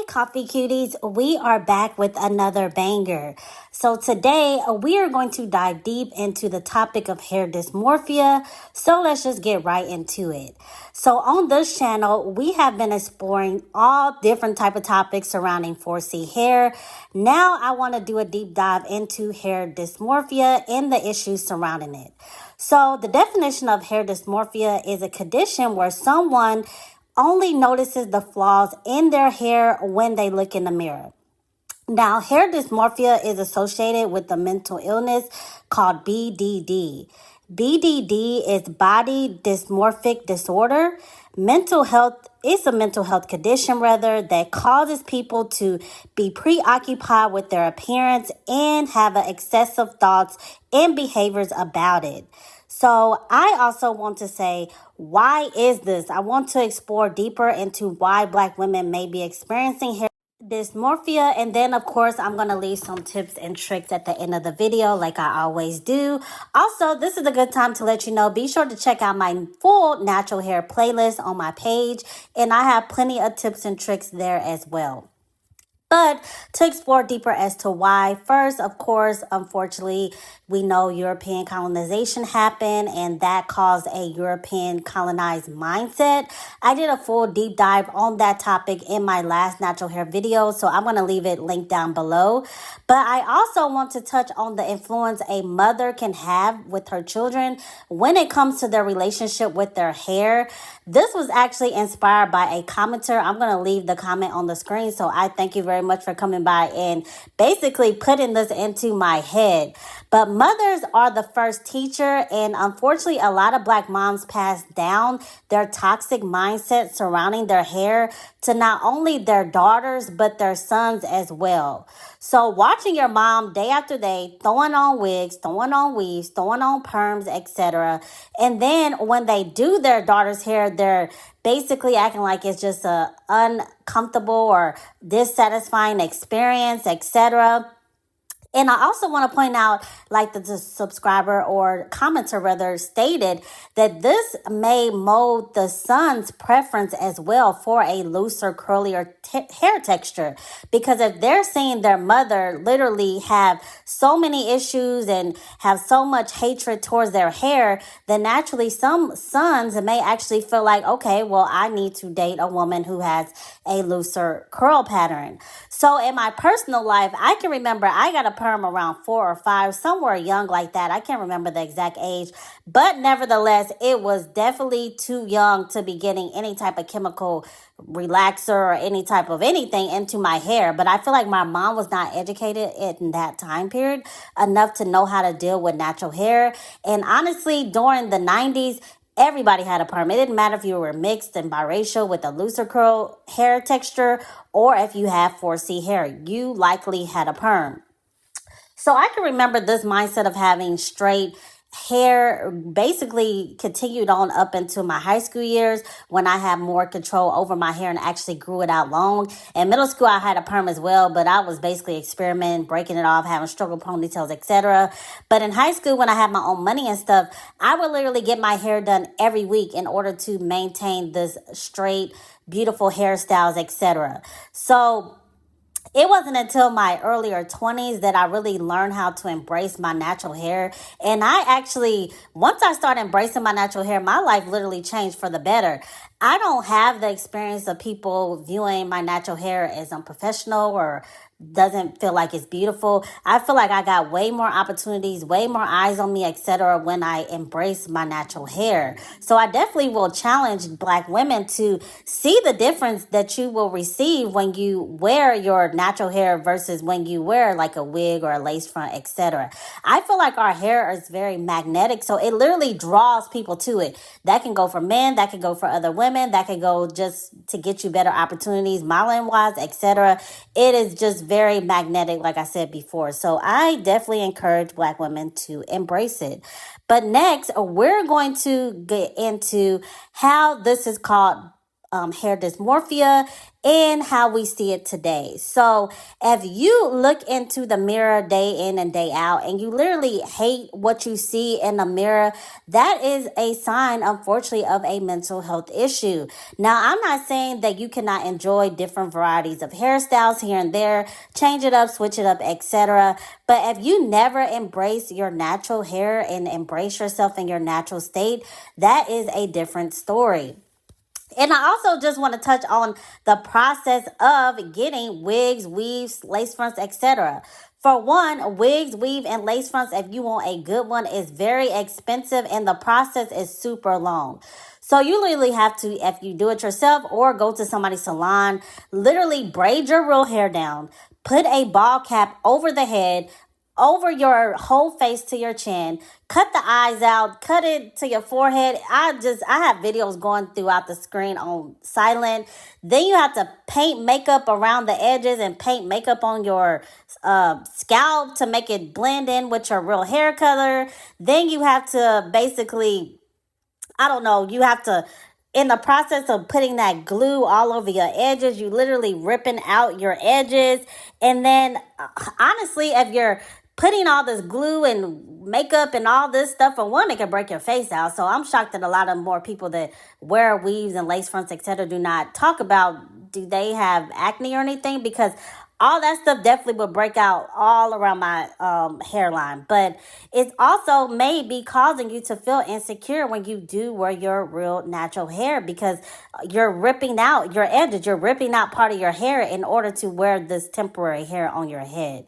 Coffee Cuties, we are back with another banger. So today we are going to dive deep into the topic of hair dysmorphia. So let's just get right into it. So on this channel, we have been exploring all different type of topics surrounding 4C hair. Now I want to do a deep dive into hair dysmorphia and the issues surrounding it. So the definition of hair dysmorphia is a condition where someone only notices the flaws in their hair when they look in the mirror. Now, hair dysmorphia is associated with a mental illness called BDD. BDD is body dysmorphic disorder. Mental health is a mental health condition, rather, that causes people to be preoccupied with their appearance and have excessive thoughts and behaviors about it. So I also want to say, why is this? I want to explore deeper into why Black women may be experiencing hair dysmorphia. And then, of course, I'm going to leave some tips and tricks at the end of the video like I always do. Also, this is a good time to let you know, be sure to check out my full natural hair playlist on my page. And I have plenty of tips and tricks there as well. But to explore deeper as to why, first, of course, unfortunately, we know European colonization happened and that caused a European colonized mindset. I did a full deep dive on that topic in my last natural hair video, so I'm going to leave it linked down below. But I also want to touch on the influence a mother can have with her children when it comes to their relationship with their hair. This was actually inspired by a commenter. I'm going to leave the comment on the screen, so I thank you very much for coming by and basically putting this into my head. But mothers are the first teacher, and unfortunately, a lot of Black moms pass down their toxic mindset surrounding their hair to not only their daughters, but their sons as well. So watching your mom day after day throwing on wigs, throwing on weaves, throwing on perms, etc. And then when they do their daughter's hair, they're basically acting like it's just a uncomfortable or dissatisfying experience, etc. And I also want to point out, like the subscriber or commenter rather stated, that this may mold the son's preference as well for a looser, curlier hair texture. Because if they're seeing their mother literally have so many issues and have so much hatred towards their hair, then naturally some sons may actually feel like, okay, well, I need to date a woman who has a looser curl pattern. So in my personal life, I can remember I got a perm around 4 or 5, somewhere young like that. I can't remember the exact age, but nevertheless, it was definitely too young to be getting any type of chemical relaxer or any type of anything into my hair. But I feel like my mom was not educated in that time period enough to know how to deal with natural hair. And honestly, during the 90s, everybody had a perm. It didn't matter if you were mixed and biracial with a looser curl hair texture or if you have 4C hair, you likely had a perm. So I can remember this mindset of having straight hair basically continued on up into my high school years when I had more control over my hair and actually grew it out long. In middle school, I had a perm as well, but I was basically experimenting, breaking it off, having struggle ponytails, etc. But in high school, when I had my own money and stuff, I would literally get my hair done every week in order to maintain this straight, beautiful hairstyles, etc. So it wasn't until my earlier 20s that I really learned how to embrace my natural hair. And I actually, once I started embracing my natural hair, my life literally changed for the better. I don't have the experience of people viewing my natural hair as unprofessional or doesn't feel like it's beautiful. I feel like I got way more opportunities, way more eyes on me, etc. when I embrace my natural hair. So I definitely will challenge Black women to see the difference that you will receive when you wear your natural hair versus when you wear like a wig or a lace front, etc. I feel like our hair is very magnetic, so it literally draws people to it. That can go for men, that can go for other women, that can go just to get you better opportunities, modeling wise, etc. It is just very magnetic, like I said before. So I definitely encourage Black women to embrace it. But next, we're going to get into how this is called hair dysmorphia and how we see it today. So, if you look into the mirror day in and day out and you literally hate what you see in the mirror, that is a sign, unfortunately, of a mental health issue. Now, I'm not saying that you cannot enjoy different varieties of hairstyles here and there, change it up, switch it up, etc. But if you never embrace your natural hair and embrace yourself in your natural state, that is a different story. And I also just want to touch on the process of getting wigs, weaves, lace fronts, etc. For one, wigs, weave, and lace fronts, if you want a good one, is very expensive and the process is super long. So you literally have to, if you do it yourself or go to somebody's salon, literally braid your real hair down, put a ball cap over the head, over your whole face to your chin, cut the eyes out, cut it to your forehead. I have videos going throughout the screen on silent. Then you have to paint makeup around the edges and paint makeup on your scalp to make it blend in with your real hair color. Then you have to basically, I don't know, you have to, in the process of putting that glue all over your edges, you literally ripping out your edges. And then honestly, if you're putting all this glue and makeup and all this stuff, for one, it can break your face out. So I'm shocked that a lot of more people that wear weaves and lace fronts, etc., do not talk about, do they have acne or anything? Because all that stuff definitely will break out all around my hairline. But it also may be causing you to feel insecure when you do wear your real natural hair, because you're ripping out your edges. You're ripping out part of your hair in order to wear this temporary hair on your head.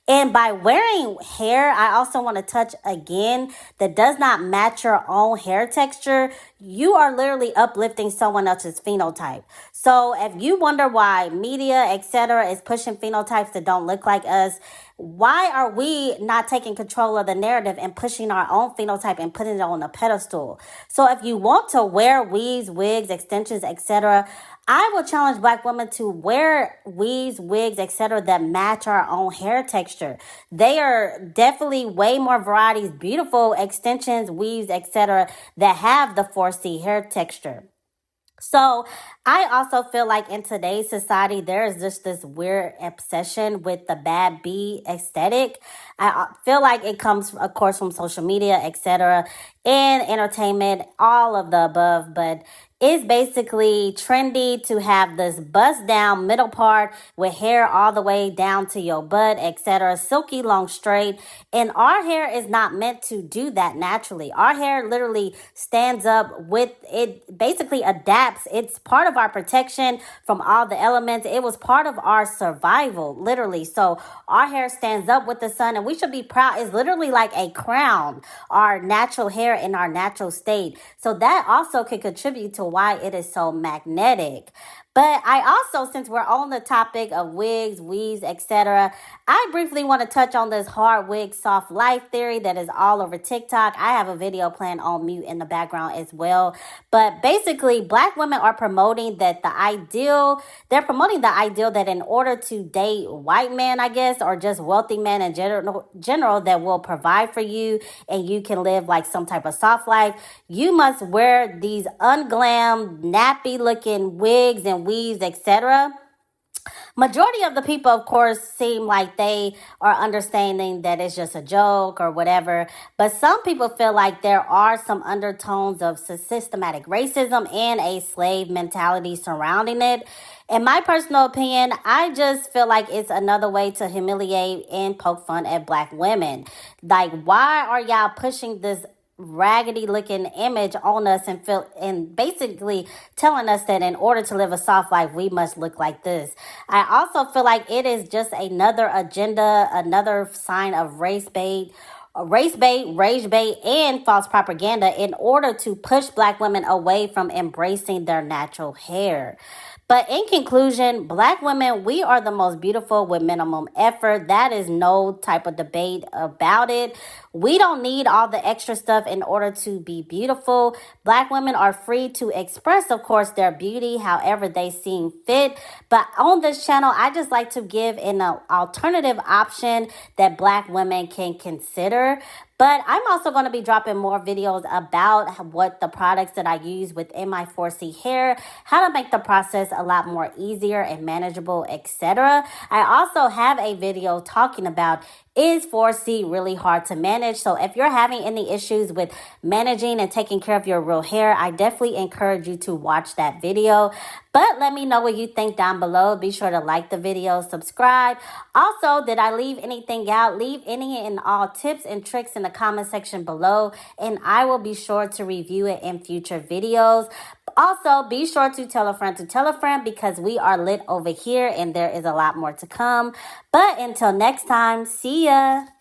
And by wearing hair, I also want to touch again, that does not match your own hair texture, you are literally uplifting someone else's phenotype. So if you wonder why media, etc., is pushing phenotypes that don't look like us, why are we not taking control of the narrative and pushing our own phenotype and putting it on a pedestal? So if you want to wear weaves, wigs, extensions, etc., I will challenge Black women to wear weaves, wigs, etc. that match our own hair texture. They are definitely way more varieties, beautiful extensions, weaves, etc. that have the 4C hair texture. So I also feel like in today's society, there is just this weird obsession with the bad bee aesthetic. I feel like it comes, of course, from social media, etc., and entertainment, all of the above. But it's basically trendy to have this bust down middle part with hair all the way down to your butt, etc., silky, long, straight. And our hair is not meant to do that naturally. Our hair literally stands up with it, basically adapts. It's part of our protection from all the elements. It was part of our survival, literally. So our hair stands up with the sun, and we should be proud. It's literally like a crown, our natural hair in our natural state. So that also can contribute to why it is so magnetic. But I also, since we're on the topic of wigs, weaves, etc., I briefly want to touch on this hard wig, soft life theory that is all over TikTok. I have a video playing on mute in the background as well. But basically, Black women are promoting that they're promoting the ideal that in order to date white men, I guess, or just wealthy men in general that will provide for you and you can live like some type of soft life, you must wear these unglam, nappy looking wigs and weaves, etc. Majority of the people, of course, seem like they are understanding that it's just a joke or whatever. But some people feel like there are some undertones of systematic racism and a slave mentality surrounding it. In my personal opinion, I just feel like it's another way to humiliate and poke fun at Black women. Like, why are y'all pushing this raggedy looking image on us and basically telling us that in order to live a soft life we must look like this? I also feel like it is just another agenda, another sign of race bait, rage bait, and false propaganda in order to push Black women away from embracing their natural hair. But in conclusion, Black women, we are the most beautiful with minimum effort. That is no type of debate about it. We don't need all the extra stuff in order to be beautiful. Black women are free to express, of course, their beauty however they seem fit. But on this channel, I just like to give an alternative option that Black women can consider. But I'm also going to be dropping more videos about what the products that I use within my 4C hair, how to make the process a lot more easier and manageable, etc. I also have a video talking about, is 4C really hard to manage? So if you're having any issues with managing and taking care of your real hair, I definitely encourage you to watch that video. But let me know what you think down below. Be sure to like the video, subscribe. Also, did I leave anything out? Leave any and all tips and tricks in the comment section below, and I will be sure to review it in future videos. Also, be sure to tell a friend because we are lit over here and there is a lot more to come. But until next time, see ya.